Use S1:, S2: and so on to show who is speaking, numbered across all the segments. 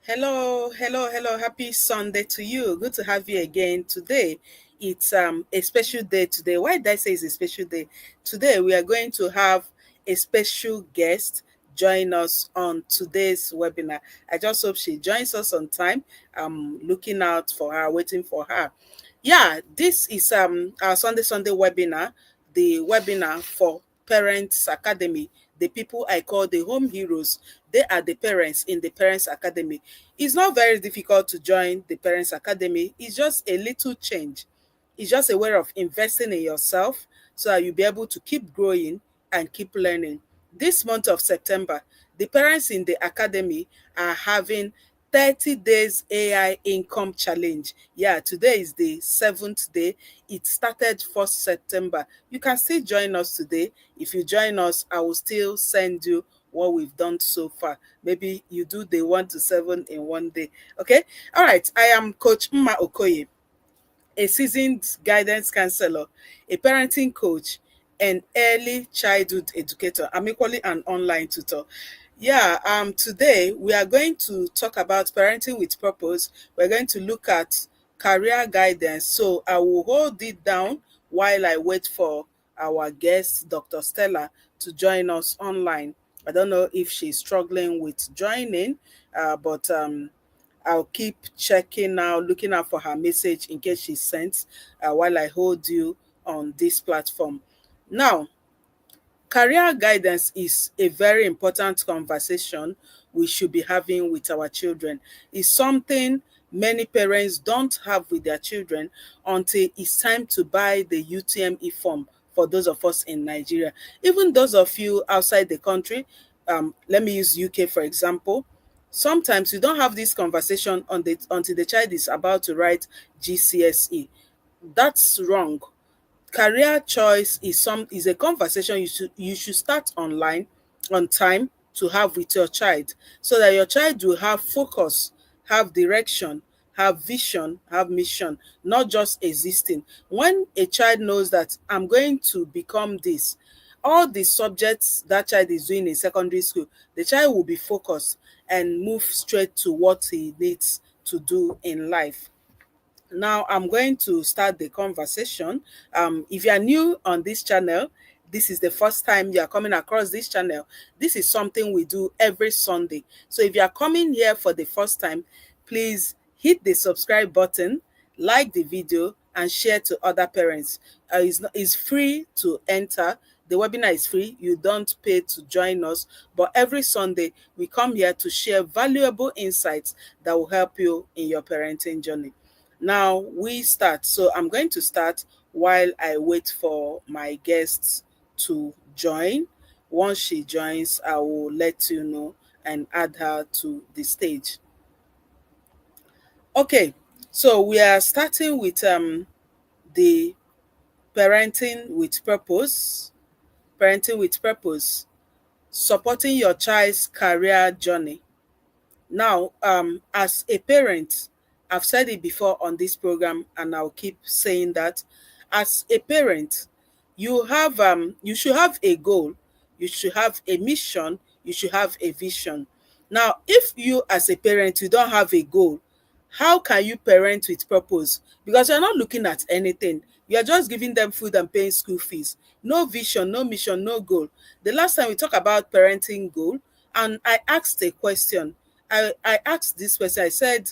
S1: Hello. Happy Sunday to you. Good to have you again today. It's a special day today. Why did I say it's a special day? Today we are going to have a special guest join us on today's webinar. I just hope she joins us on time. I'm looking out for her, waiting for her. Yeah, this is our Sunday webinar, the webinar for Parents Academy, the people I call the home heroes. They are the parents in the Parents Academy. It's not very difficult to join the Parents Academy. It's just a little change. It's just a way of investing in yourself so that you'll be able to keep growing and keep learning. This month of September, the parents in the academy are having 30 days AI income challenge. Yeah, today is the seventh day. It started 1st September. You can still join us today. If you join us, I will still send you what we've done so far. Maybe you do the 1 to 7 in one day. Okay. All right. I am Coach Mma Okoye, a seasoned guidance counselor, a parenting coach, and early childhood educator. I'm equally an online tutor. Yeah, today we are going to talk about parenting with purpose. We're going to look at career guidance. So I will hold it down while I wait for our guest, Dr. Stella, to join us online. I don't know if she's struggling with joining, but I'll keep checking now, looking out for her message in case she sent while I hold you on this platform. Now, career guidance is a very important conversation we should be having with our children. It's something many parents don't have with their children until it's time to buy the UTME form for those of us in Nigeria. Even those of you outside the country, let me use UK for example. Sometimes you don't have this conversation until the child is about to write GCSE. That's wrong. Career choice is a conversation you should start online on time to have with your child, so that your child will have focus, have direction, have vision, have mission, not just existing. When a child knows that I'm going to become this, all the subjects that child is doing in secondary school, the child will be focused and move straight to what he needs to do in life. Now I'm going to start the conversation. If you are new on this channel, this is the first time you are coming across this channel. This is something we do every Sunday. So if you are coming here for the first time, please hit the subscribe button, like the video, and share to other parents. It's free to enter. The webinar is free. You don't pay to join us. But every Sunday, we come here to share valuable insights that will help you in your parenting journey. Now we start. So I'm going to start while I wait for my guests to join. Once she joins, I will let you know and add her to the stage. Okay, so we are starting with the parenting with purpose. Parenting with purpose, supporting your child's career journey. Now, as a parent, I've said it before on this program, and I'll keep saying that. As a parent, you should have a goal, you should have a mission, you should have a vision. Now, if you as a parent you don't have a goal, how can you parent with purpose? Because you're not looking at anything. You're just giving them food and paying school fees. No vision, no mission, no goal. The last time we talked about parenting goal, and I asked a question. I asked this question. I said,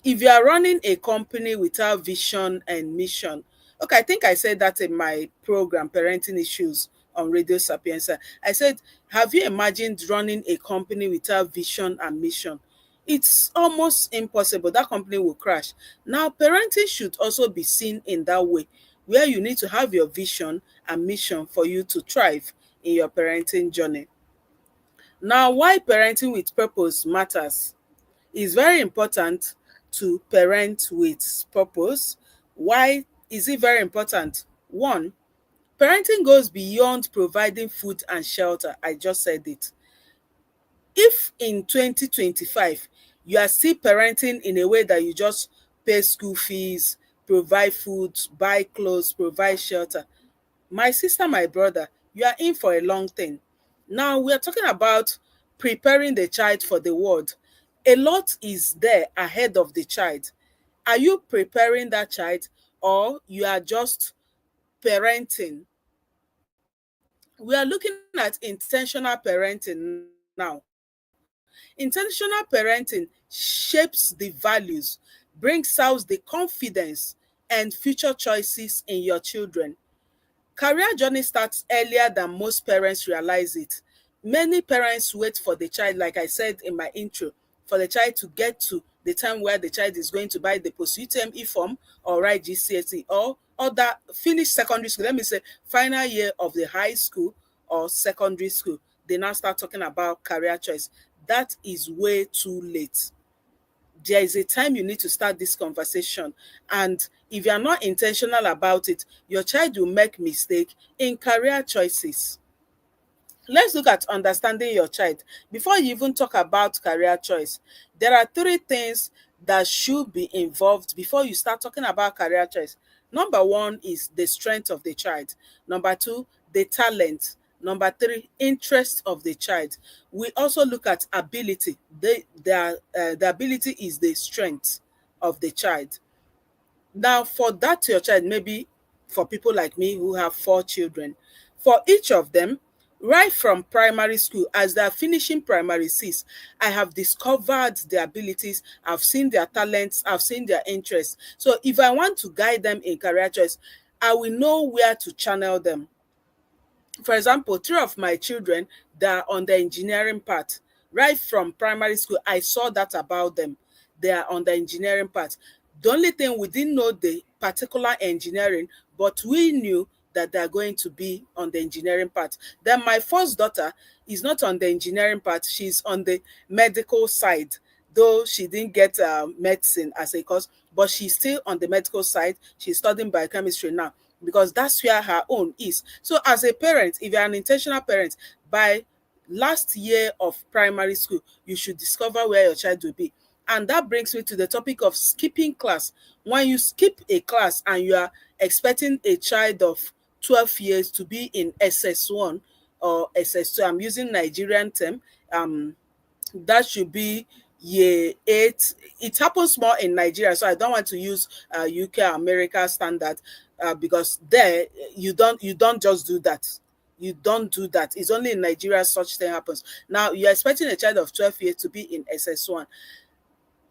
S1: if you are running a company without vision and mission, okay, I think I said that in my program, Parenting Issues on Radio Sapienza. I said, have you imagined running a company without vision and mission? It's almost impossible. That company will crash. Now, parenting should also be seen in that way, where you need to have your vision and mission for you to thrive in your parenting journey. Now, why parenting with purpose matters? It's very important to parent with purpose. Why is it very important? One, parenting goes beyond providing food and shelter. I just said it. If in 2025 you are still parenting in a way that you just pay school fees, provide food, buy clothes, provide shelter, my sister, my brother, you are in for a long thing. Now we are talking about preparing the child for the world. A lot is there ahead of the child. Are you preparing that child, or you are just parenting? We are looking at intentional parenting now. Intentional parenting shapes the values, brings out the confidence and future choices in your children. Career journey starts earlier than most parents realize it. Many parents wait for the child, like I said in my intro, for the child to get to the time where the child is going to buy the post UTME form or write GCSE or other finish secondary school. Let me say final year of the high school or secondary school. They now start talking about career choice. That is way too late. There is a time you need to start this conversation, and if you are not intentional about it, your child will make mistake in career choices. Let's look at understanding your child. Before you even talk about career choice, there are three things that should be involved before you start talking about career choice. Number one is the strength of the child. Number two, the talent. Number three, interest of the child. We also look at ability. The ability is the strength of the child. Now, for that your child, maybe for people like me who have four children, for each of them, right from primary school, as they're finishing primary six, I have discovered their abilities, I've seen their talents, I've seen their interests. So if I want to guide them in career choice, I will know where to channel them. For example, three of my children that are on the engineering path. Right from primary school, I saw that about them. They are on the engineering path. The only thing, we didn't know the particular engineering, but we knew that they are going to be on the engineering path. Then my first daughter is not on the engineering path, she's on the medical side, though she didn't get medicine as a course, but she's still on the medical side. She's studying biochemistry now because that's where her own is. So as a parent, if you're an intentional parent, by last year of primary school, you should discover where your child will be. And that brings me to the topic of skipping class. When you skip a class and you are expecting a child of 12 years to be in SS1 or SS2, I'm using Nigerian term, um, that should be year eight. It happens more in Nigeria, so I don't want to use UK or America standard, because there you don't just do that. You don't do that. It's only in Nigeria such thing happens. Now you're expecting a child of 12 years to be in SS1.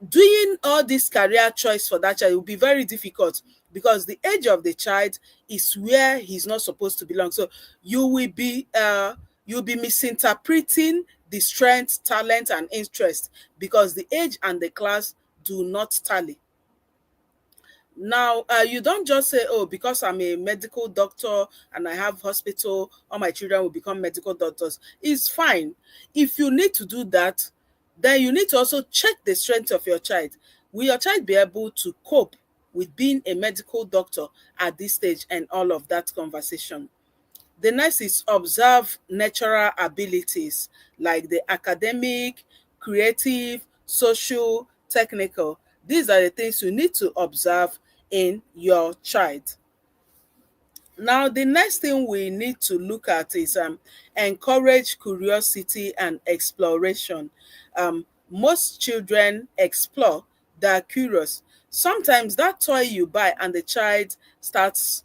S1: Doing all this career choice for that child will be very difficult, because the age of the child is where he's not supposed to belong. So you will be you'll be misinterpreting the strength, talent, and interest, because the age and the class do not tally. Now, you don't just say, oh, because I'm a medical doctor and I have hospital, all my children will become medical doctors. It's fine. If you need to do that, then you need to also check the strength of your child. Will your child be able to cope with being a medical doctor at this stage, and all of that conversation? The next is observe natural abilities like the academic, creative, social, technical. These are the things you need to observe in your child. Now, the next thing we need to look at is encourage curiosity and exploration. Most children explore, they're curious. Sometimes that toy you buy and the child starts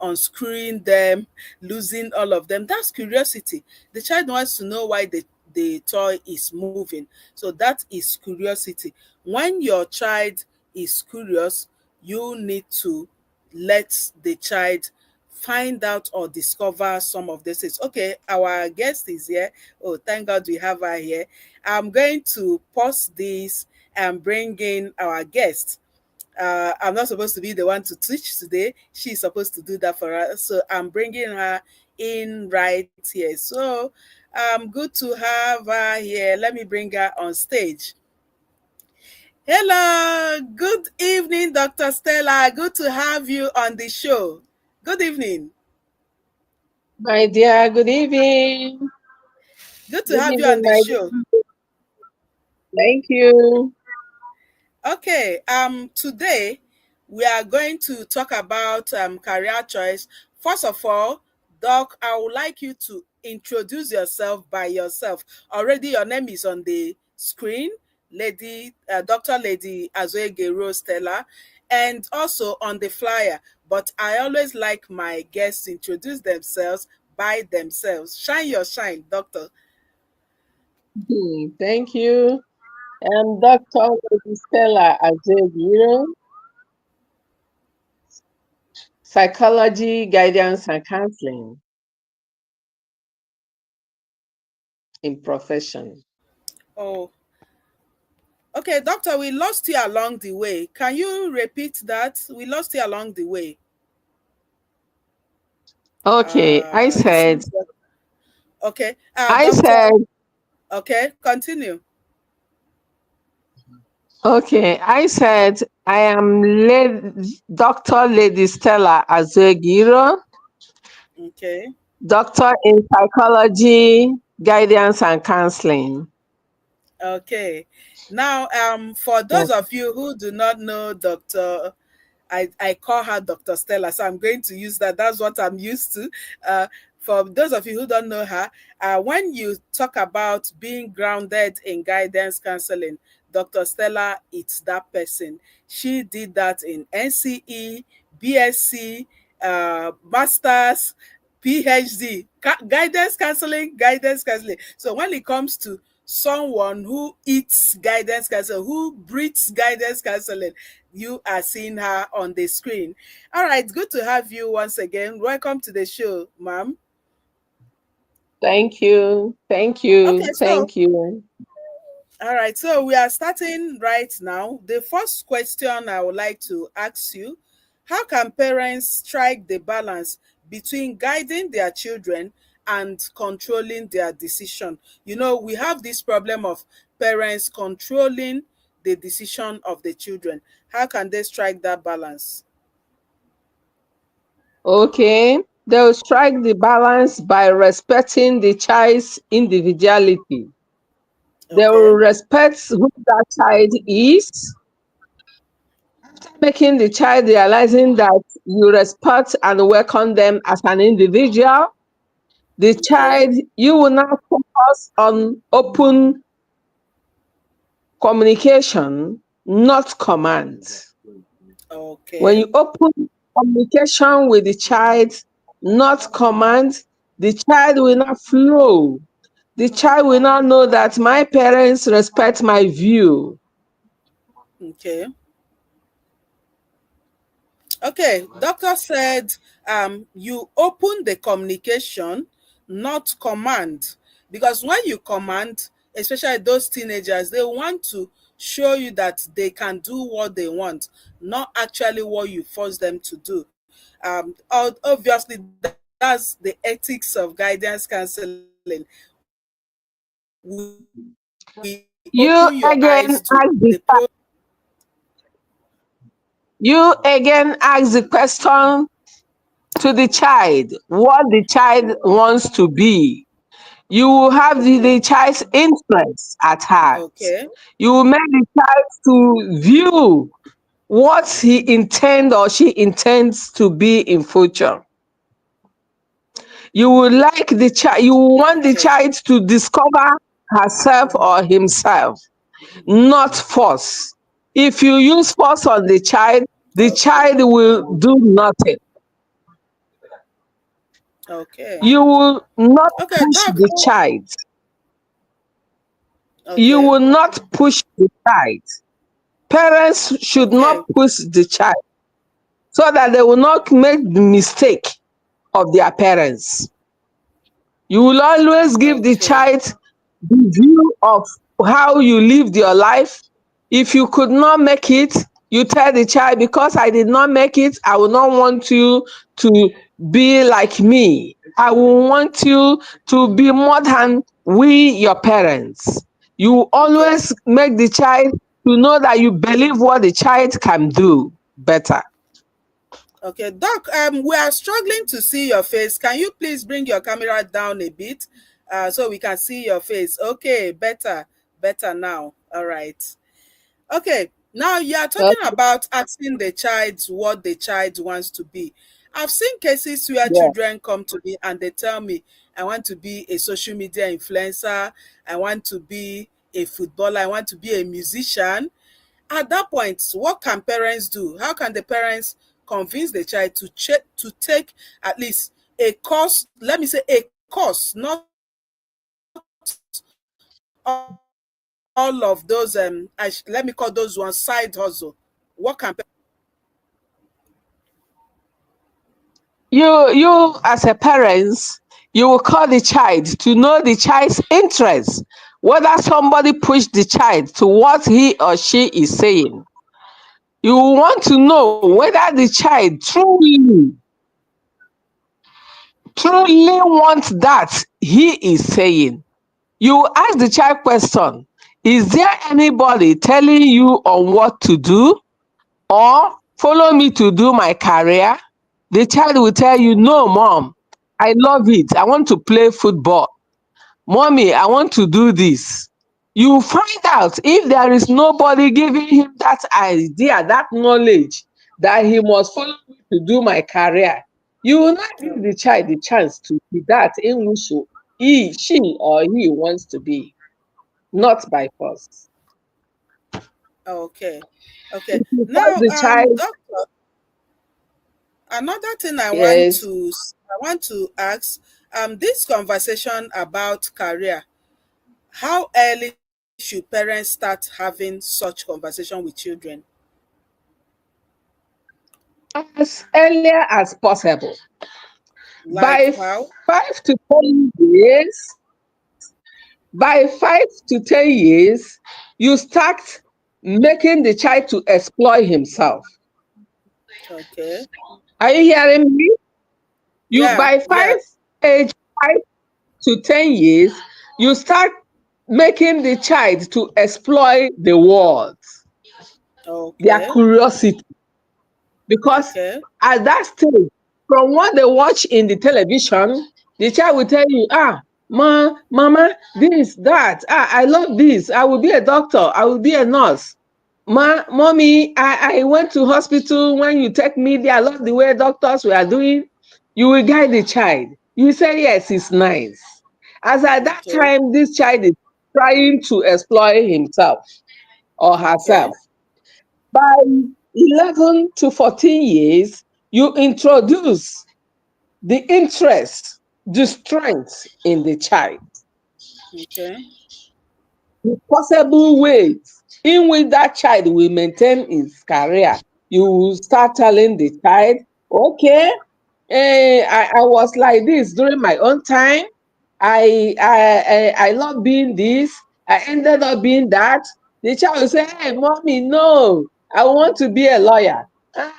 S1: unscrewing them, losing all of them. That's curiosity. The child wants to know why the toy is moving. So that is curiosity. When your child is curious, you need to let the child find out or discover some of this. Things. Okay, our guest is here. Oh, thank God we have her here. I'm going to pause this and bring in our guest. I'm not supposed to be the one to teach today. She's supposed to do that for us. So I'm bringing her in right here. So good to have her here. Let me bring her on stage. Hello, good evening, Dr. Stella. Good to have you on the show. Good evening.
S2: My dear, good evening.
S1: Good to
S2: Good
S1: have you
S2: evening,
S1: on the
S2: my
S1: show.
S2: dear. Thank you.
S1: Okay, today we are going to talk about career choice. First of all, Doc, I would like you to introduce yourself by yourself. Already your name is on the screen. Dr. Lady Azoegero Stella, and also on the flyer. But I always like my guests to introduce themselves by themselves. Shine your shine, Doctor.
S2: Thank you. I'm Dr. Stella Azegiro, psychology, guidance, and counseling in profession.
S1: Oh, okay, Doctor, we lost you along the way. Can you repeat that? We lost you along the way.
S2: Okay,
S1: It seems that, okay.
S2: I
S1: Doctor,
S2: said,
S1: okay, continue.
S2: I said, I am Dr. Lady Stella Azegiro,
S1: Okay.
S2: doctor in psychology, guidance, and counseling.
S1: Okay. Now, for those of you who do not know Dr. I call her Dr. Stella, so I'm going to use that. That's what I'm used to. Uh, for those of you who don't know her, when you talk about being grounded in guidance counseling, Dr. Stella, it's that person. She did that in NCE, BSc, Masters, PhD, guidance counseling. So when it comes to someone who eats guidance counseling, who breathes guidance counseling, you are seeing her on the screen. All right, good to have you once again. Welcome to the show, ma'am.
S2: Thank you. Thank
S1: Okay,
S2: you.
S1: so
S2: Thank you.
S1: all right, so we are starting right now. The first question I would like to ask you: how can parents strike the balance between guiding their children and controlling their decision? You know, we have this problem of parents controlling the decision of the children. How can they strike that balance?
S2: Okay. They'll strike the balance by respecting the child's individuality. They will
S1: Okay,
S2: respect who that child is, making the child realizing that you respect and welcome them as an individual. The
S1: okay,
S2: child, you will now focus on open communication, not command. When
S1: okay.
S2: you open communication with the child, not command, the child will not flow. The child will not know that my parents respect my view.
S1: Okay. Okay. Doctor said you open the communication, not command. Because when you command, especially those teenagers, they want to show you that they can do what they want, not actually what you force them to do. Obviously, that's the ethics of guidance counseling. We
S2: You
S1: open your
S2: again
S1: eyes to the pro.
S2: you again ask the question to the child what the child wants to be. You will have the child's interest at heart.
S1: Okay.
S2: You will make the child to view what he intends or she intends to be in future. You will like the child, you will want the
S1: Okay.
S2: child to discover herself or himself, not force. If you use force on the
S1: Okay.
S2: child will do nothing.
S1: Okay.
S2: You will not
S1: Okay,
S2: push
S1: Doc.
S2: the child. You
S1: Okay.
S2: will not push the child. Parents should not
S1: Okay.
S2: push the child so that they will not make the mistake of their parents. You will always give the
S1: Okay.
S2: child the view of how you lived your life. If you could not make it, you tell the child, because I did not make it, I will not want you to be like me. I will want you to be more than we, your parents. You
S1: Okay.
S2: always make the child to know that you believe what the child can do better.
S1: Okay. Doc, we are struggling to see your face. Can you please bring your camera down a bit so we can see your face? Okay, better. Better now. All right. Okay, now you are
S2: Uh,
S1: talking about asking the child what the child wants to be. I've seen cases where
S2: yeah.
S1: children come to me and they tell me, I want to be a social media influencer. I want to be a footballer, I want to be a musician. At that point, what can parents do? How can the parents convince the child to to take at least a course? Let me say a course, not all of those. Let me call those one side hustle. What can
S2: You as a parents, you will call the child to know the child's interest, whether somebody pushed the child to what he or she is saying. You will want to know
S1: okay?
S2: whether the child truly wants that he is saying. You ask the child question, is there anybody telling you on what to do, or follow me to do my career? The child will tell you, no mom, I love it, I want to play football. Mommy, I want to do this. You find out if there is nobody giving him that idea, that knowledge, that he must follow me to do my career. You will not give the child the chance to be that in which she or he wants to be, not by force.
S1: Okay. Okay.
S2: If you force
S1: Now,
S2: the child,
S1: doctor, another thing
S2: yes,
S1: I want to ask, this conversation about career, how early should parents start having such conversation with children?
S2: as earlier as possible.
S1: Like
S2: By
S1: how?
S2: 5 to 10 years, by 5 to 10 years, you start making the child to exploit himself.
S1: Okay.
S2: Are you hearing me? You
S1: Yeah,
S2: by
S1: yeah.
S2: age 5 to 10 years, you start making the child to exploit the world, their
S1: Okay.
S2: curiosity. Because
S1: Okay.
S2: at that stage, from what they watch in the television, the child will tell you, mama, this, that, I love this, I will be a doctor, I will be a nurse. Mommy, I went to hospital when you take me there, I love the way doctors were doing. You will guide the child. You say, yes, it's nice. As at that
S1: Okay.
S2: time, this child is trying to exploit himself or
S1: Okay.
S2: herself. By 11 to 14 years, you introduce the interest, the strength in the child,
S1: Okay.
S2: the possible ways in which that child will maintain his career. You will start telling the child, okay, I was like this during my own time. I love being this. I ended up being that. The child will say, hey, mommy, no, I want to be a lawyer.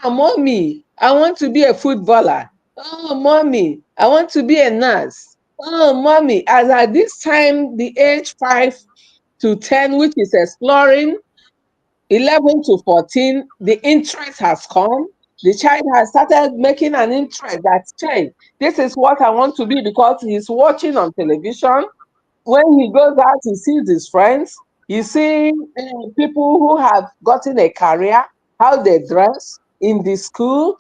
S2: Mommy, I want to be a footballer. Oh, mommy, I want to be a nurse. Oh, mommy, as at this time, the age 5 to 10, which is exploring, 11 to 14, the interest has come. The child has started making an interest that, hey, this is what I want to be, because he's watching on television. When he goes out, he sees his friends. He sees people who have gotten a career, how they dress in the school,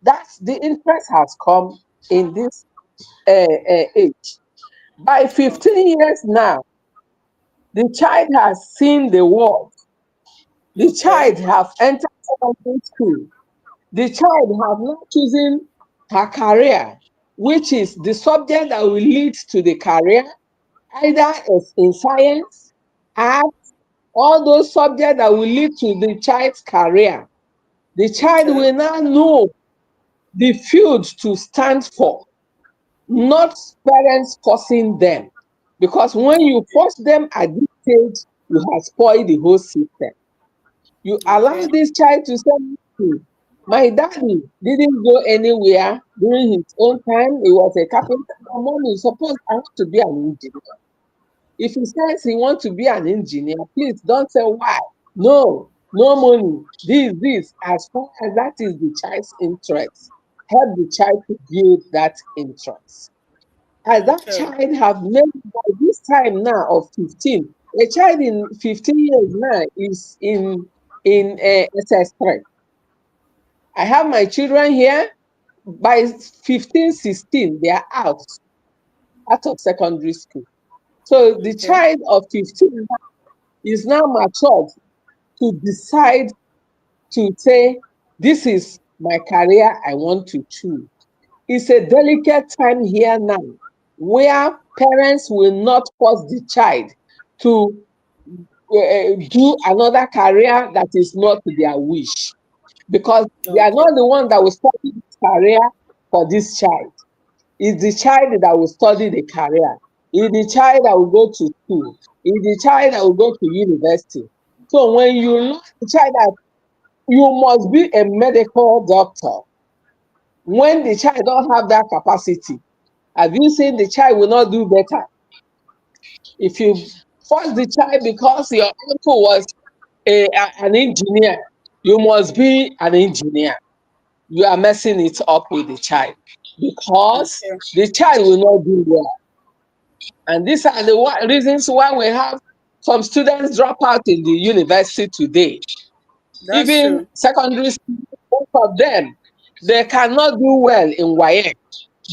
S2: that's the interest has come in this age. By
S1: Okay.
S2: 15 years now, the child has seen the world. The
S1: Okay.
S2: child have entered secondary school. The child have not chosen her career, which is the subject that will lead to the career, either is in science, art, all those subjects that will lead to the child's career. The child
S1: Okay.
S2: will now know the field to stand for, not parents forcing them. Because when you force them at this stage, you have spoiled the whole system. You allow
S1: Okay.
S2: this child to say, "Hmm, my daddy didn't go anywhere during his own time. He was a carpenter. Mommy, suppose I want to be an engineer." If he says he wants to be an engineer, please don't say why. No, no money. This. As far as that is the child's interest, help the child to build that interest. As that
S1: Okay.
S2: child have made by this time now of 15, a child in 15 years now is in SS3. I have my children here. By 15, 16, they are out of secondary school. So the
S1: Okay.
S2: child of 15 is now matured to decide to say, this is my career I want to choose. It's a delicate time here now where parents will not force the child to do another career that is not their wish, because they are
S1: Okay.
S2: not the one that will study this career for this child. It's the child that will study the career. It's the child that will go to school. It's the child that will go to university. So when you look at the child that you must be a medical doctor, when the child don't have that capacity, have you seen the child will not do better? If you force the child because your uncle was an engineer, you must be an engineer. You are messing it up with the child because
S1: Okay.
S2: the child will not do well. And these are the reasons why we have some students drop out in the university today.
S1: That's
S2: Even
S1: true.
S2: secondary school, most of them, they cannot do well in YF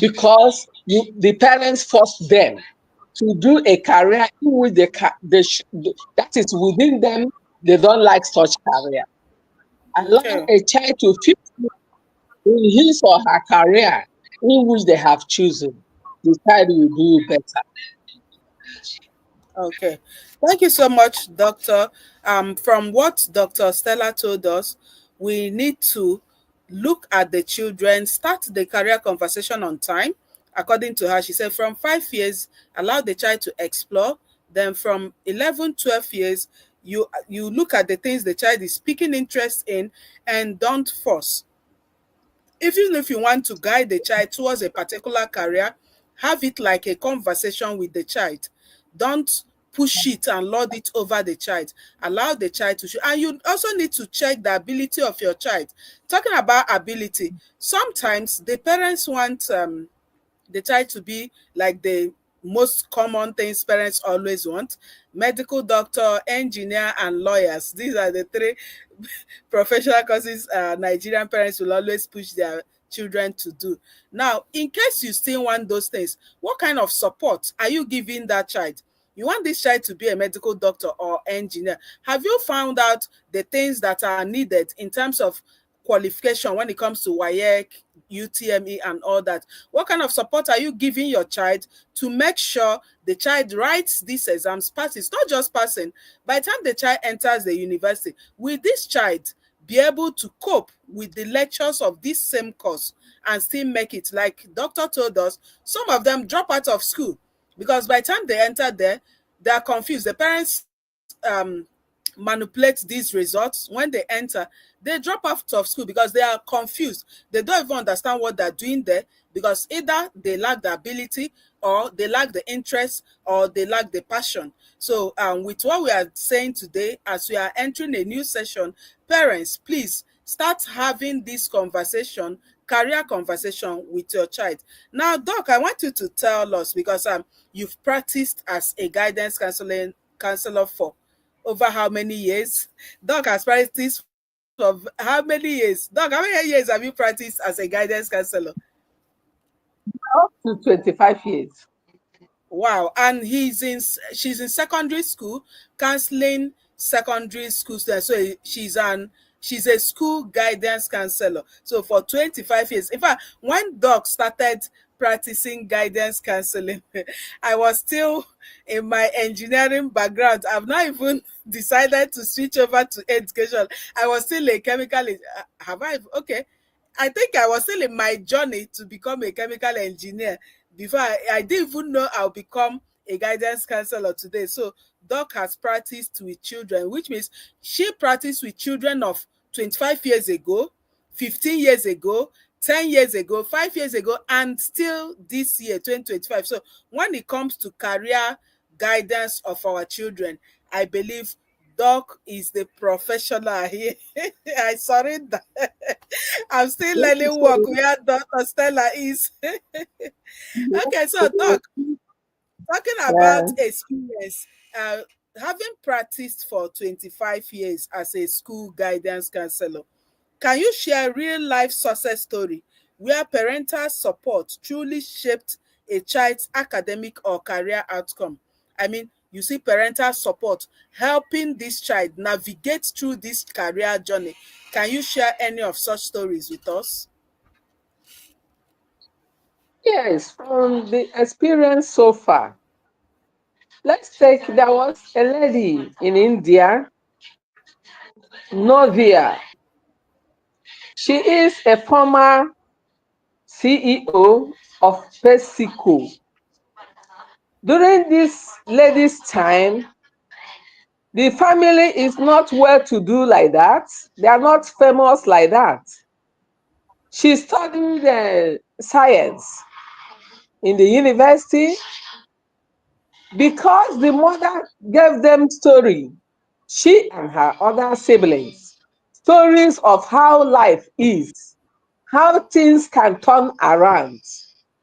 S2: because the parents force them to do a career in which that is within them, they don't like such career. Allow
S1: Okay.
S2: a child to fit in his or her career in which they have chosen. The child will do better.
S1: Okay. Thank you so much, Doctor. From what Dr. Stella told us, we need to look at the children, start the career conversation on time. According to her, she said from 5 years, allow the child to explore. Then from 11, 12 years, you look at the things the child is speaking interest in and don't force. Even if you want to guide the child towards a particular career, have it like a conversation with the child. Don't push it and lord it over the child. Allow the child to show. And you also need to check the ability of your child. Talking about ability, sometimes the parents want the child to be like the most common things parents always want: medical doctor, engineer, and lawyers. These are the three professional courses Nigerian parents will always push their children to do. Now, in case you still want those things, what kind of support are you giving that child? You want this child to be a medical doctor or engineer. Have you found out the things that are needed in terms of qualification when it comes to WAEC, UTME, and all that? What kind of support are you giving your child to make sure the child writes these exams, passes, not just passing? By the time the child enters the university, will this child be able to cope with the lectures of this same course and still make it? Like doctor told us, some of them drop out of school because by the time they enter there, they are confused. The parents manipulate these results. When they enter, they drop out of school because they are confused. They don't even understand what they're doing there because either they lack the ability, or they lack the interest, or they lack the passion. So with what we are saying today, as we are entering a new session, parents, please start having this conversation, career conversation with your child. Now, Doc, I want you to tell us, because you've practiced as a guidance counselor for over how many years? Doc has practiced for how many years? Doc, how many years have you practiced as a guidance counselor?
S2: Up to 25 years.
S1: Wow. And she's in secondary school, counseling secondary school students. So she's a school guidance counselor. So for 25 years. In fact, when Doc started practicing guidance counseling, I was still in my engineering background. I've not even decided to switch over to education. I was still a chemical. Have I? Okay. I think I was still in my journey to become a chemical engineer before I didn't even know I'll become a guidance counselor today. So Doc has practiced with children, which means she practiced with children of 25 years ago, 15 years ago, 10 years ago, 5 years ago, and still this year, 2025. So when it comes to career guidance of our children, I believe Doc is the professional here. I surrender. I'm still
S2: Thank you
S1: learning
S2: so
S1: work where Dr. Stella is. Okay, so
S2: much.
S1: talking about
S2: Yeah.
S1: experience, uh, having practiced for 25 years as a school guidance counselor, can you share a real life success story where parental support truly shaped a child's academic or career outcome? I mean, you see parental support helping this child navigate through this career journey. Can you share any of such stories with us?
S2: Yes, from the experience so far, let's take there was a lady in India, Novia. She is a former CEO of PepsiCo. During this lady's time, the family is not well to do like that. They are not famous like that. She studied science in the university because the mother gave them story, she and her other siblings, stories of how life is, how things can turn around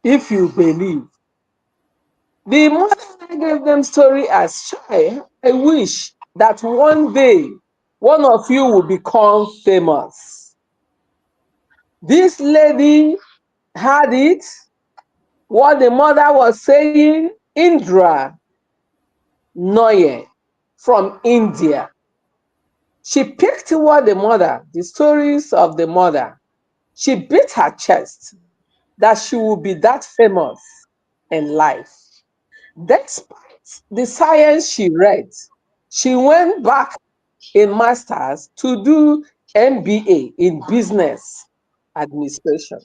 S2: if you believe. The mother gave them story as child. I wish that one day one of you will become famous. This lady had it, what the mother was saying, Indra Noye from India. She picked what the stories of the mother. She beat her chest that she would be that famous in life. Despite the science she read, she went back in masters to do MBA in business administration.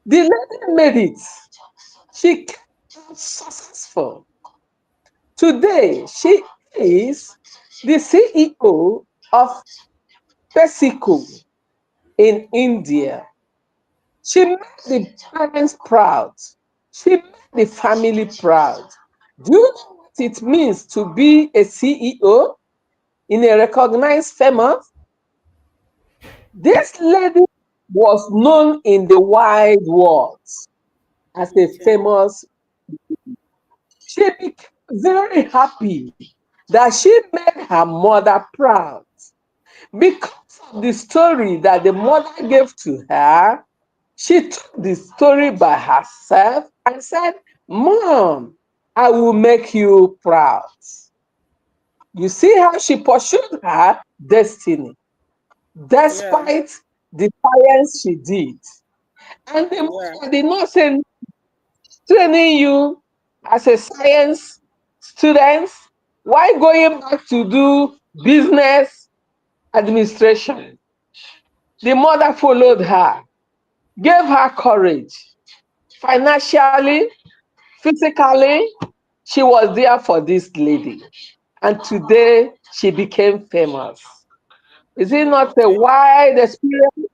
S2: The lady made it. She came successful. Today, she is the CEO of PepsiCo in India. She made the parents proud. She made the family proud. Do you know what it means to be a CEO in a recognized firm? This lady was known in the wide world as a
S1: Okay.
S2: famous. She became very happy that she made her mother proud. Because of the story that the mother gave to her, she took the story by herself and said, Mom, I will make you proud. You see how she pursued her destiny
S1: Yeah.
S2: despite the science she did. And the
S1: Yeah.
S2: mother did not say training you as a science student, why going back to do business administration? The mother followed her, gave her courage. Financially, physically, she was there for this lady. And today she became famous. Is it not a
S1: Okay.
S2: wide experience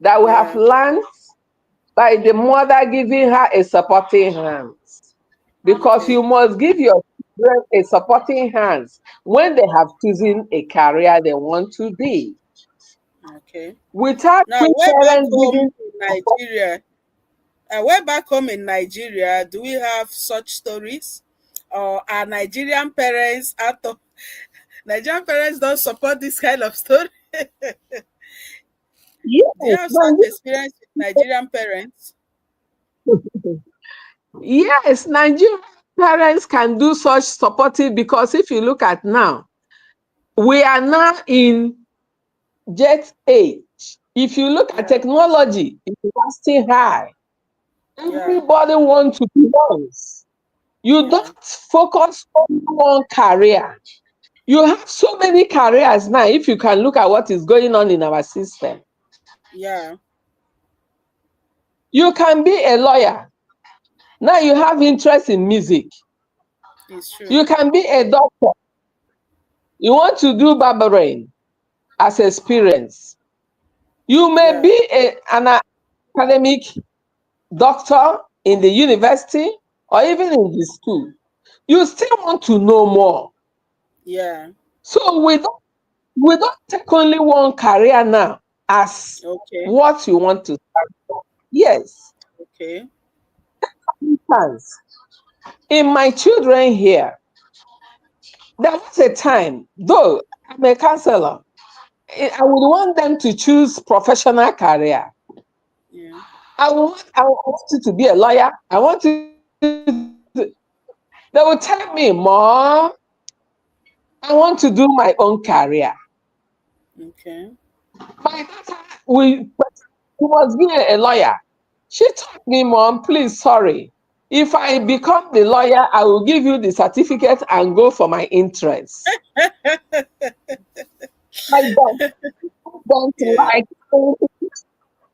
S2: that we have
S1: Yeah.
S2: learned by the mother giving her a supporting hand? Because
S1: Okay.
S2: you must give your children a supporting hand when they have chosen a career they want to be.
S1: Okay.
S2: Without
S1: Now,
S2: we
S1: way back
S2: parents
S1: home
S2: giving
S1: in
S2: support,
S1: Nigeria, way back home in Nigeria, do we have such stories? Or are Nigerian parents don't support this kind of story? Do you
S2: yes,
S1: have such experience with Nigerian parents?
S2: yes, Nigerian parents can do such supportive because if you look at now, we are now in jet age. If you look at
S1: Yeah.
S2: technology, it's still high.
S1: Yeah.
S2: Everybody wants to be once. You
S1: Yeah.
S2: don't focus on one career. You have so many careers now. If you can look at what is going on in our system,
S1: Yeah.
S2: you can be a lawyer. Now you have interest in music.
S1: It's true.
S2: You can be a doctor. You want to do barbering as experience. You may
S1: Yeah.
S2: be an academic doctor in the university or even in the school. You still want to know more.
S1: Yeah.
S2: So we don't take only one career now as
S1: Okay.
S2: what you want to stand for. Yes,
S1: Okay.
S2: thanks. In my children here, there was a time, though I'm a counselor, I would want them to choose professional career.
S1: Yeah.
S2: I want you to be a lawyer. I want you to. They will tell me, Mom, I want to do my own career.
S1: Okay.
S2: My daughter must be a lawyer. She told me, Mom, please, sorry. If I become the lawyer, I will give you the certificate and go for my interest. I don't
S1: Yeah.
S2: like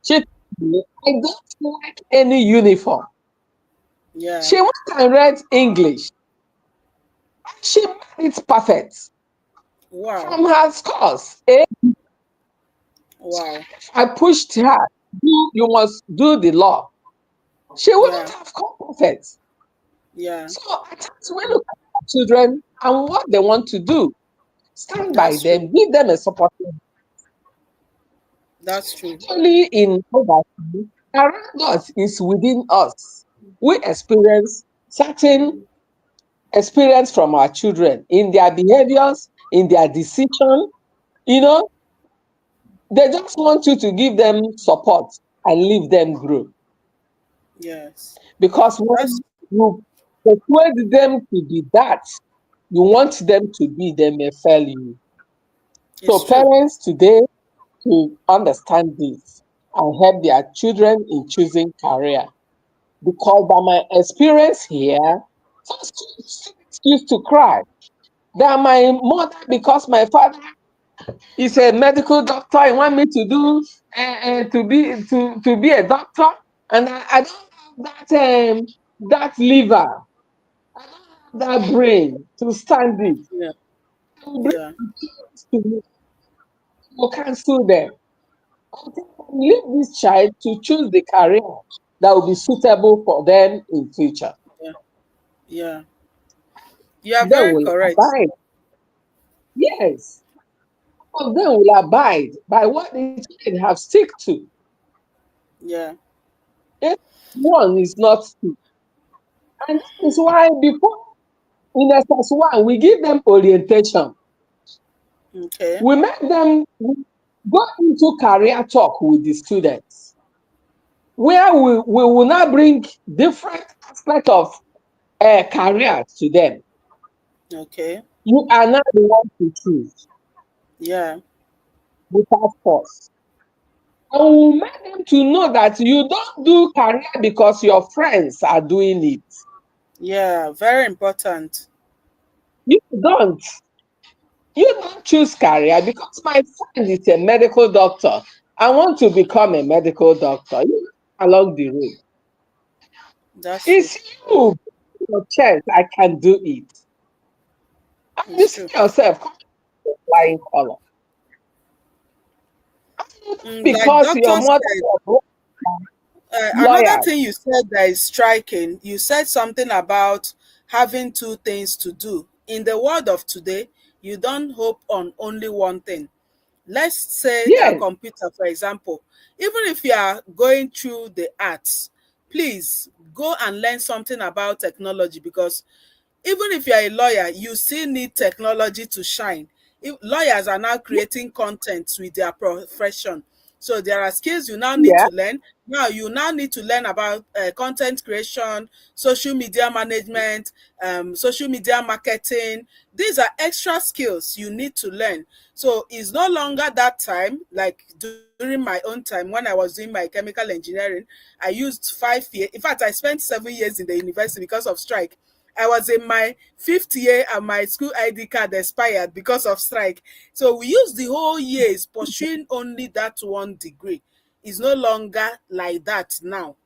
S2: she told me, I don't like any uniform.
S1: Yeah.
S2: She went and read English. She made it perfect
S1: Wow.
S2: from her scores. Eh? So
S1: Wow.
S2: if I pushed her, you must do the law. She wouldn't
S1: Yeah.
S2: have come perfect.
S1: Yeah.
S2: So at times we look at our children and what they want to do, stand by
S1: That's true.
S2: them, give them a support.
S1: That's true.
S2: Only in poverty, around us is within us. We experience certain experience from our children in their behaviors, in their decision. You know, they just want you to give them support and leave them grow.
S1: Yes.
S2: Because
S1: That's
S2: when you persuade them to be that you want them to be, they may fail you.
S1: it's
S2: So
S1: true.
S2: parents today to understand this and help their children in choosing career. Because by my experience here, some students used to cry that my mother, because my father is a medical doctor, he want me to do to be a doctor, and I don't have that liver, I don't have that brain to stand it.
S1: Yeah.
S2: I will bring
S1: Yeah.
S2: to me to cancel them. I think leave this child to choose the career that will be suitable for them in future.
S1: Yeah. Yeah. You are
S2: They
S1: very
S2: will
S1: correct.
S2: abide. Yes, all of them will abide by what the child have stick to.
S1: Yeah.
S2: If one is not stick. And that is why before in SS1, we give them orientation.
S1: Okay.
S2: We make them go into career talk with the students, where we will now bring different aspects of career to them.
S1: Okay.
S2: You are not the one to choose
S1: Yeah.
S2: without force. And we will make them to know that you don't do career because your friends are doing it.
S1: Yeah. Very important.
S2: You don't. You don't choose career because my friend is a medical doctor. I want to become a medical doctor. You along the road.
S1: That's true.
S2: It's you, your chest. I can do it. And you
S1: It's
S2: see
S1: true.
S2: yourself come to flying color.
S1: Like
S2: Because your
S1: doctor
S2: mother
S1: said,
S2: was
S1: another
S2: lawyer.
S1: thing you said that is striking, you said something about having two things to do. In the world of today, you don't hope on only one thing. Let's say
S2: Yes,
S1: computer, for example. Even if you are going through the arts, please go and learn something about technology, because even if you're a lawyer, you still need technology to shine. If lawyers are now creating content with their profession, so there are skills you now need
S2: yeah,
S1: to learn. Now you now need to learn about content creation, social media management, social media marketing. These are extra skills you need to learn. So it's no longer that time like during my own time when I was doing my chemical engineering. I used 5 years. In fact, I spent 7 years in the university because of strike. I was in my fifth year and my school ID card expired because of strike. So we used the whole years pursuing only that one degree. It's no longer like that now.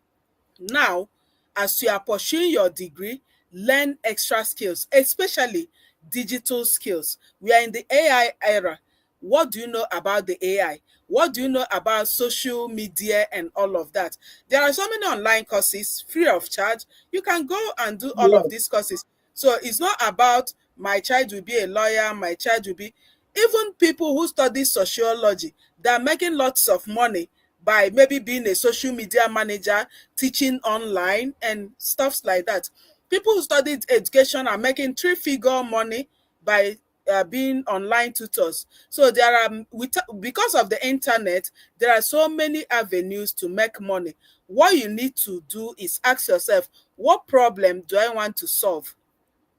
S1: Now, as you are pursuing your degree, learn extra skills, especially digital skills. We are in the AI era. What do you know about the AI? What do you know about social media and all of that? There are so many online courses free of charge. You can go and do all of
S2: yes,
S1: these courses. So it's not about my child will be a lawyer, my child will be, even people who study sociology, they're making lots of money by maybe being a social media manager, teaching online and stuffs like that. People who studied education are making three-figure money by being online tutors. So there are because of the internet, there are so many avenues to make money. What you need to do is ask yourself, what problem do I want to solve?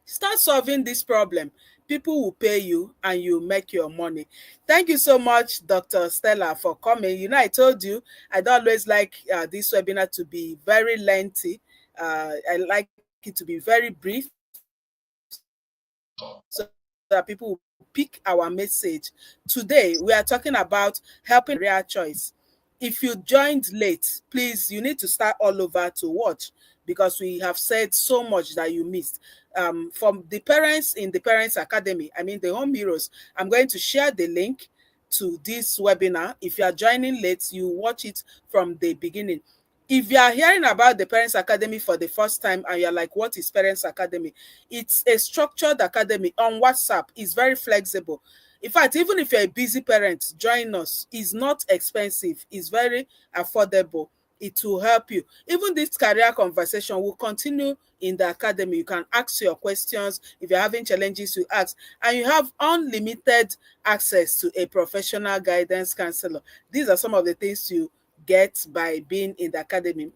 S1: Start solving this problem. People will pay you and you make your money. Thank you so much, Dr. Stella, for coming. You know, I told you I don't always like this webinar to be very lengthy. I like it to be very brief so that people will pick our message. Today, we are talking about helping people make career choice. If you joined late, please, you need to start all over to watch because we have said so much that you missed. From the parents in the Parents Academy, I mean the home heroes, I'm going to share the link to this webinar. If you are joining late, you watch it from the beginning. If you are hearing about the Parents Academy for the first time and you're like, what is Parents Academy? It's a structured academy on WhatsApp. It's very flexible. In fact, even if you're a busy parent, join us. It's not expensive, it's very affordable. It will help you. Even this career conversation will continue in the academy. You can ask your questions. If you're having challenges, you ask. And you have unlimited access to a professional guidance counselor. These are some of the things you get by being in the academy.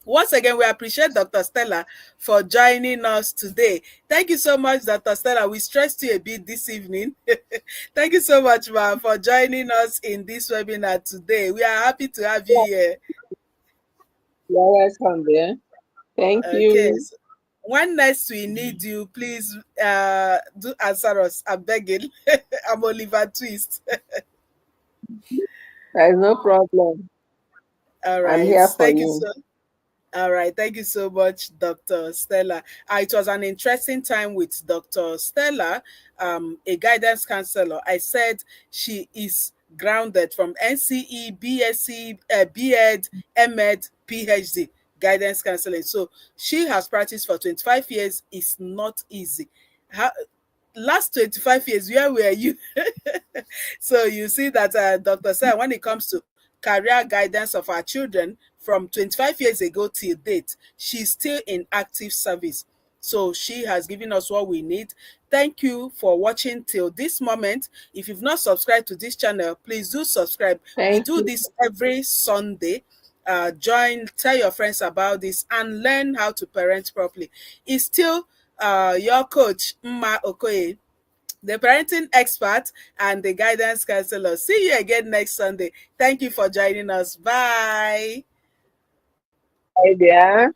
S1: Once again, we appreciate Dr. Stella for joining us today. Thank you so much, Dr. Stella. We stressed you a bit this evening. Thank you so much, ma'am, for joining us in this webinar today. We are happy to have you here.
S2: You're welcome there. Thank
S1: Okay.
S2: you.
S1: So when next we need you, please do answer us. I'm begging. I'm Oliver Twist.
S2: There's no problem.
S1: All
S2: I'm
S1: right.
S2: here for
S1: Thank you
S2: you.
S1: so All right. Thank you so much, Dr. Stella. It was an interesting time with Dr. Stella, a guidance counselor. I said she is grounded from NCE, BSc, BEd, MEd, PhD, guidance counseling. So she has practiced for 25 years. It's not easy. How, last 25 years, where were you? So you see that Dr. Stella, when it comes to career guidance of our children from 25 years ago till date, she's still in active service. So she has given us what we need. Thank you for watching till this moment. If you've not subscribed to this channel, please do subscribe. We
S2: Thank
S1: do
S2: you.
S1: this every Sunday. Join, tell your friends about this, and learn how to parent properly. It's still your coach, Mma Okoye, the parenting expert and the guidance counselor. See you again next Sunday. Thank you for joining us. Bye.
S2: Hi there.